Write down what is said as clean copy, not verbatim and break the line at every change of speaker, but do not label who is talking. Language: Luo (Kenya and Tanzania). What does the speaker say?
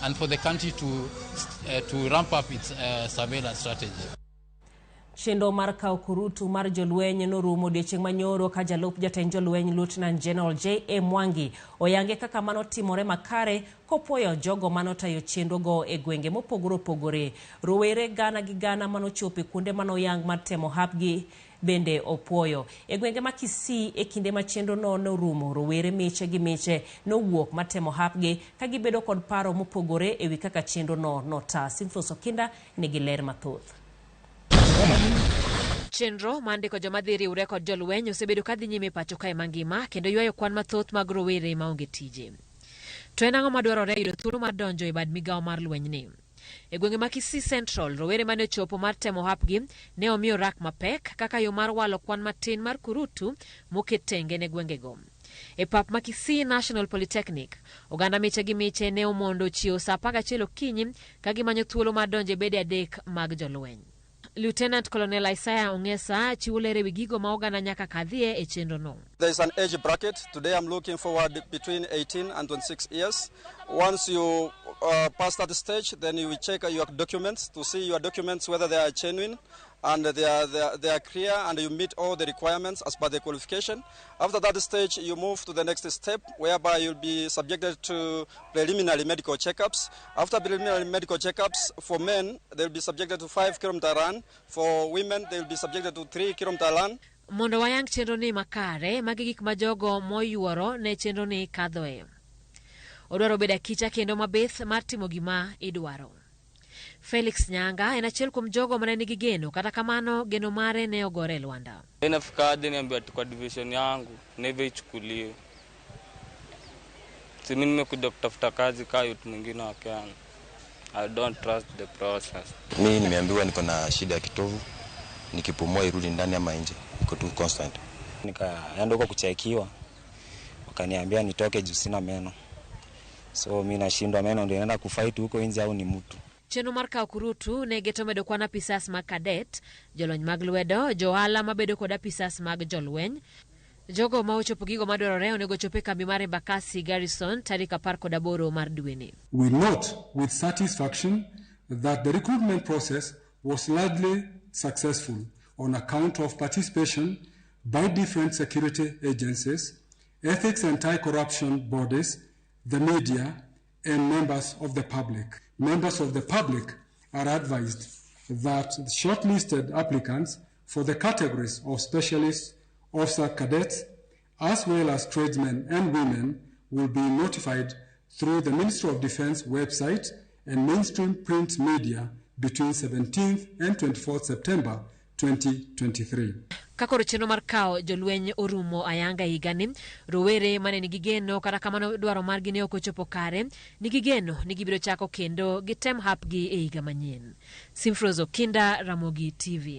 and for the country to ramp up its surveillance strategy.
Chenro mar kawo kurutu mar jolweny norumo odiechieng' manyoro ka jalup jatend jolweny Lieutenant General J.A. Mwangi oyange kaka mano timore makare kopuoyo jogo manotayo chenrogo e gwenge mopogore opogore. Rowere gana gi gana manochopo kuonde manoyang mar temo hapgi bende opuoyo. E gwenge ma Kisii e kinde ma chenro no norumo, rowere miche gi miche nowuok mar temo hapgi ka gibedo kod paro mopogore ewi kaka chenro no nota. Simfroso Kinda nigi ler mathoth.
Chenro mandiko joma dhi riwre kod jolweny osebedo kadhi nyime pacho kae mangima kendo ywayo kwan mathoth mag rowere maonge tije. To en ang'o madwarore yudo thuolo mar donjo e bad migawo mar lweny ni? E gwenge ma Kisii Central, rowere mane chopo mar temo hapgi ne omiyo rak mapek kaka yo mar walo kwan matin mar kurutu moket tenge ne gwengego. E pap ma Kisii National Polytechnic, oganda miche gi miche ne omondo chiewo sa 11 okinyi ka gimanyo thuolo mar donjo e bede adek mag jolweny. Lieutenant Colonel Isaiah Ongesa chiwo ler ewi gigo ma oganda nyaka kadhie e chenro no.
There is an age bracket. Today I'm looking forward between 18 and 26 years. Once you pass that stage, then you will check your documents to see your documents whether they are genuine and they are clear and you meet all the requirements as per the qualification. After that stage, you move to the next step whereby you'll be subjected to preliminary medical checkups. After preliminary medical checkups, for men, they'll be subjected to 5-kilometer run. For women, they'll be subjected to 3-kilometer run.
Mondo wayang chenro ni makare, magi gik ma jogo moyuoro ne chenro ni kadhoe. Odwaro beda kicha kendo mabeth mar timo gima idwaro. Felix Nyanga en achiel kuom jogo mane nigi geno, kata kamano geno mare ne ogore Luanda.
Inafika hadi niambia kwa division yangu neve ichukuliwe. Si mimi nimekuja kutafuta kazi kama mtu mwingine wa Kenya. I don't trust the process.
Mimi nimeambiwa niko na shida ya kitovu, nikipumua irudi ndani ama nje, iko tu constant.
Nikaenda huko kuchekiwa, wakaniambia nitoke juu sina meno. So mimi nashindwa meno ndio naenda kufight huko nje au ni mtu.
Chenro mar kawo kurutu ne geto medo kwana pisas mag kadet, jolony mag lwedo, johala mabedo kod apisas mag jolweny. Jogo ma ochopo gigo madwarore onego chope kambi mar Embakasi Garrison tarik 18 mar dweni.
We note with satisfaction that the recruitment process was largely successful on account of participation by different security agencies, ethics and anti-corruption bodies, the media, and members of the public. Members of the public are advised that the shortlisted applicants for the categories of specialists, officer cadets, as well as tradesmen and women will be notified through the Ministry of Defense website and mainstream print media between 17th and 24th September 2023.
Kakoro chenro mar kawo jolweny orumo ayanga higani, rowere mane nigi geno kata kamano dwaro margi ne ok ochopo kare, nigi geno ni gibiro chako kendo gitem hapgi e higa manyien. Simfroso Kinda, Ramogi TV.